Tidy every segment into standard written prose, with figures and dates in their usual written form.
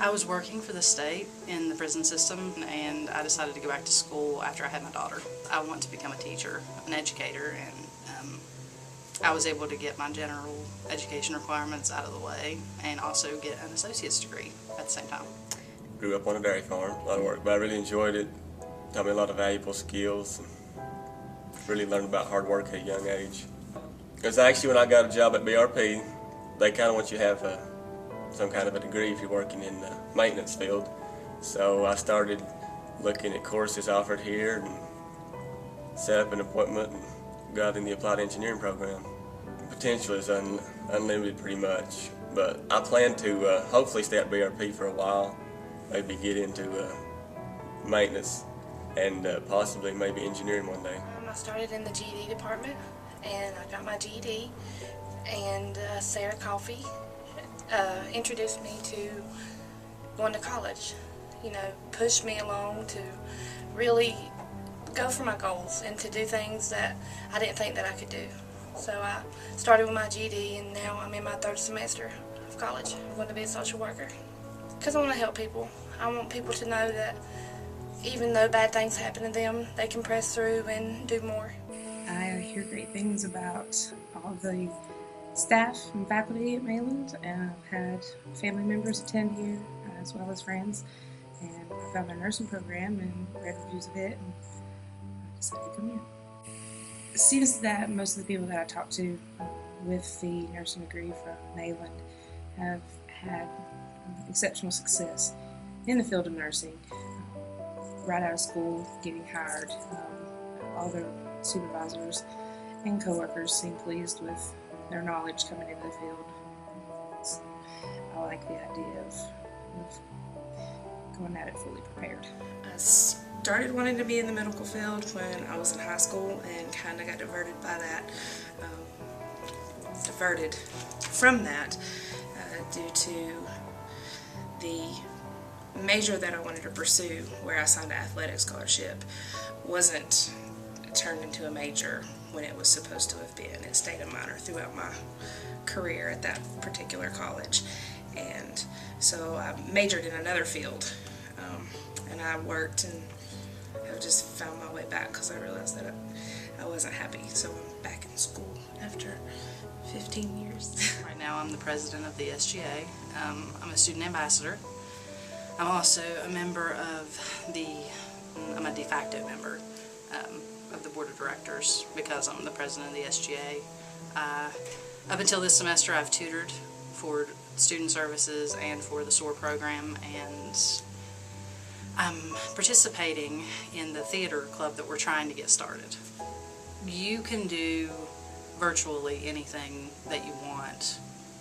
I was working for the state in the prison system, and I decided to go back to school after I had my daughter. I want to become a teacher, an educator, and I was able to get my general education requirements out of the way and also get an associate's degree at the same time. Grew up on a dairy farm, a lot of work, but I really enjoyed it. Taught me a lot of valuable skills. Really learned about hard work at a young age. Because actually when I got a job at BRP, they kind of want you to have some kind of a degree if you're working in the maintenance field. So I started looking at courses offered here and set up an appointment and got in the applied engineering program. The potential is unlimited pretty much, but I plan to hopefully stay at BRP for a while, maybe get into maintenance and possibly maybe engineering one day. I started in the GED department and I got my GED, and Sarah Coffey introduced me to going to college, pushed me along to really go for my goals and to do things that I didn't think that I could do. So I started with my GED and now I'm in my 3rd semester of college. I'm going to be a social worker because I want to help people. I want people to know that even though bad things happen to them, they can press through and do more. I hear great things about all the staff and faculty at Mayland, and I've had family members attend here as well as friends, and I found their nursing program and read reviews of it, and I decided to come here. It seems that most of the people that I talk to with the nursing degree from Mayland have had exceptional success in the field of nursing. Right out of school, getting hired, all their supervisors and coworkers seem pleased with their knowledge coming into the field. So I like the idea of going at it fully prepared. I started wanting to be in the medical field when I was in high school and kind of got diverted by that, diverted from that due to the major that I wanted to pursue, where I signed an athletic scholarship, wasn't turned into a major when it was supposed to have been. It stayed a minor throughout my career at that particular college, and so I majored in another field, and I worked and have just found my way back because I realized that I wasn't happy, so I'm back in school after 15 years. Right now I'm the president of the SGA. I'm a student ambassador. I'm also a member of I'm a de facto member of the board of directors because I'm the president of the SGA. Up until this semester I've tutored for student services and for the SOAR program, and I'm participating in the theater club that we're trying to get started. You can do virtually anything that you want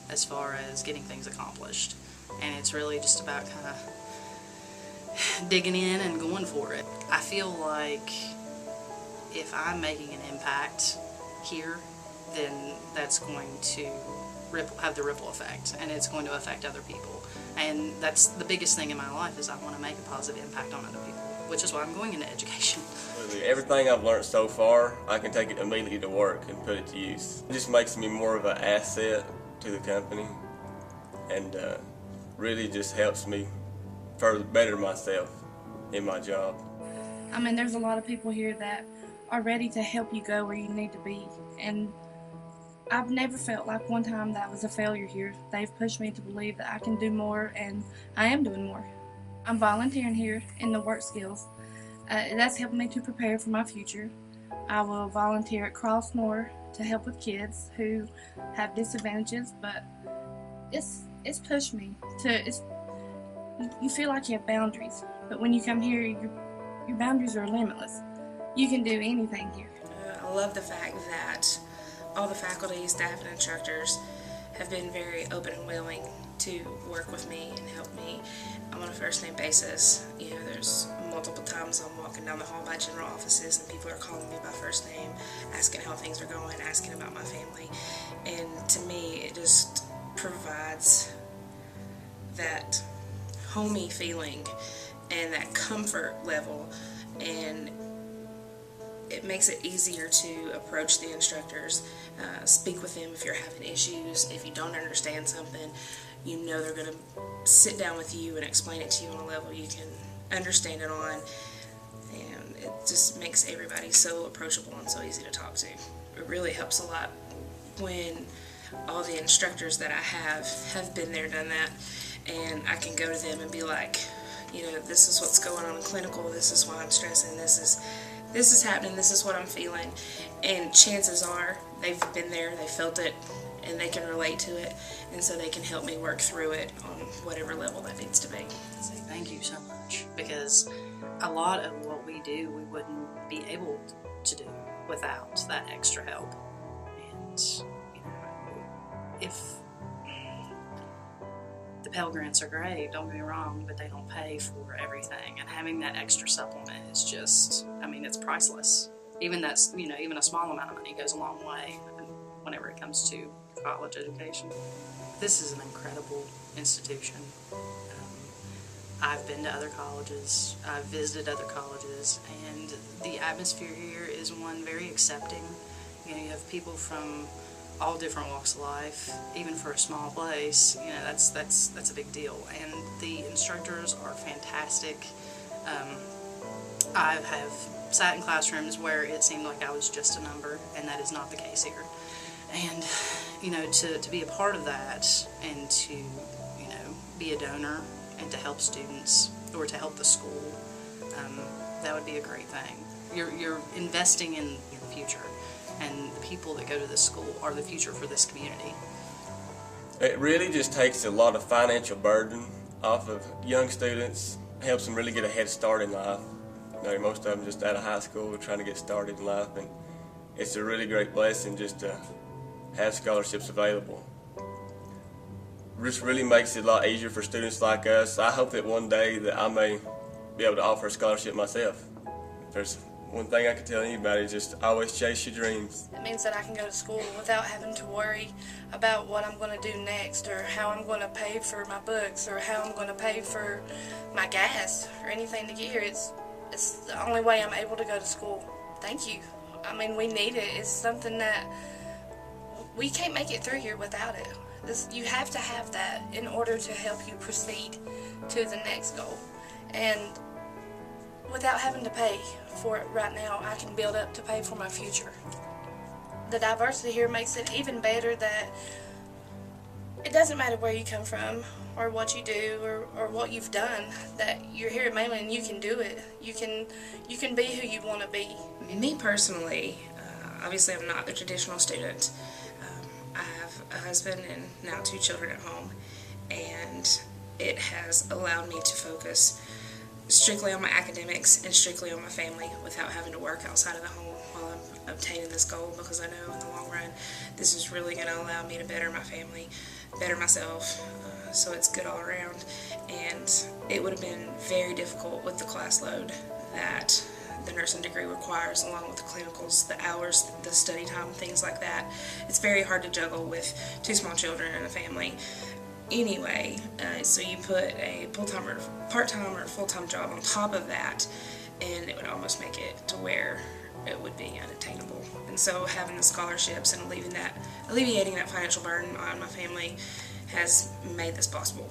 as far as getting things accomplished, and it's really just about kind of digging in and going for it. I feel like if I'm making an impact here, then that's going to have the ripple effect, and it's going to affect other people. And that's the biggest thing in my life, is I want to make a positive impact on other people, which is why I'm going into education. Everything I've learned so far, I can take it immediately to work and put it to use. It just makes me more of an asset to the company, and really just helps me further better myself in my job. I mean, there's a lot of people here that are ready to help you go where you need to be, and I've never felt like one time that I was a failure here. They've pushed me to believe that I can do more, and I am doing more. I'm volunteering here in the work skills. That's helped me to prepare for my future. I will volunteer at Crossmore to help with kids who have disadvantages, but it's pushed me to, you feel like you have boundaries, but when you come here, your boundaries are limitless. You can do anything here. I love the fact that all the faculty, staff, and instructors have been very open and willing to work with me and help me. I'm on a first-name basis. There's multiple times I'm walking down the hall by general offices and people are calling me by first name, asking how things are going, asking about my family. And to me, it just provides that homey feeling and that comfort level, and it makes it easier to approach the instructors, speak with them if you're having issues. If you don't understand something, you know they're going to sit down with you and explain it to you on a level you can understand it on, and it just makes everybody so approachable and so easy to talk to. It really helps a lot when all the instructors that I have been there, done that, and I can go to them and be like, you know, this is what's going on in clinical, this is why I'm stressing, this is happening, this is what I'm feeling, and chances are they've been there, they felt it, and they can relate to it, and so they can help me work through it on whatever level that needs to be. Say thank you so much, because a lot of what we do we wouldn't be able to do without that extra help. And you know, if the Pell Grants are great, don't get me wrong, but they don't pay for everything, and having that extra supplement is just, I mean, it's priceless. Even that's, you know, even a small amount of money goes a long way whenever it comes to college education. This is an incredible institution. I've been to other colleges, I've visited other colleges, and the atmosphere here is one very accepting. You know, you have people from all different walks of life, even for a small place. You know, that's a big deal. And the instructors are fantastic. I have sat in classrooms where it seemed like I was just a number, and that is not the case here. And you know, to be a part of that, and to, you know, be a donor and to help students or to help the school, that would be a great thing. You're investing in your future, and the people that go to this school are the future for this community. It really just takes a lot of financial burden off of young students, helps them really get a head start in life. You know, most of them just out of high school trying to get started in life, and it's a really great blessing just to have scholarships available. This really makes it a lot easier for students like us. I hope that one day that I may be able to offer a scholarship myself. If there's one thing I can tell anybody, just always chase your dreams. It means that I can go to school without having to worry about what I'm going to do next, or how I'm going to pay for my books, or how I'm going to pay for my gas or anything to get here. It's the only way I'm able to go to school. Thank you. I mean, we need it. It's something that we can't make it through here without it. You have to have that in order to help you proceed to the next goal. And without having to pay for it right now, I can build up to pay for my future. The diversity here makes it even better that it doesn't matter where you come from or what you do or what you've done, that you're here at Mainland and you can do it. You can be who you want to be. Me personally, obviously I'm not the traditional student. I have a husband and now 2 children at home, and it has allowed me to focus strictly on my academics and strictly on my family without having to work outside of the home while I'm obtaining this goal, because I know in the long run this is really going to allow me to better my family, better myself, so it's good all around. And it would have been very difficult with the class load that the nursing degree requires, along with the clinicals, the hours, the study time, things like that. It's very hard to juggle with 2 small children and a family. Anyway, so you put a full-time or part-time or full-time job on top of that, and it would almost make it to where it would be unattainable. And so having the scholarships and alleviating that financial burden on my family has made this possible.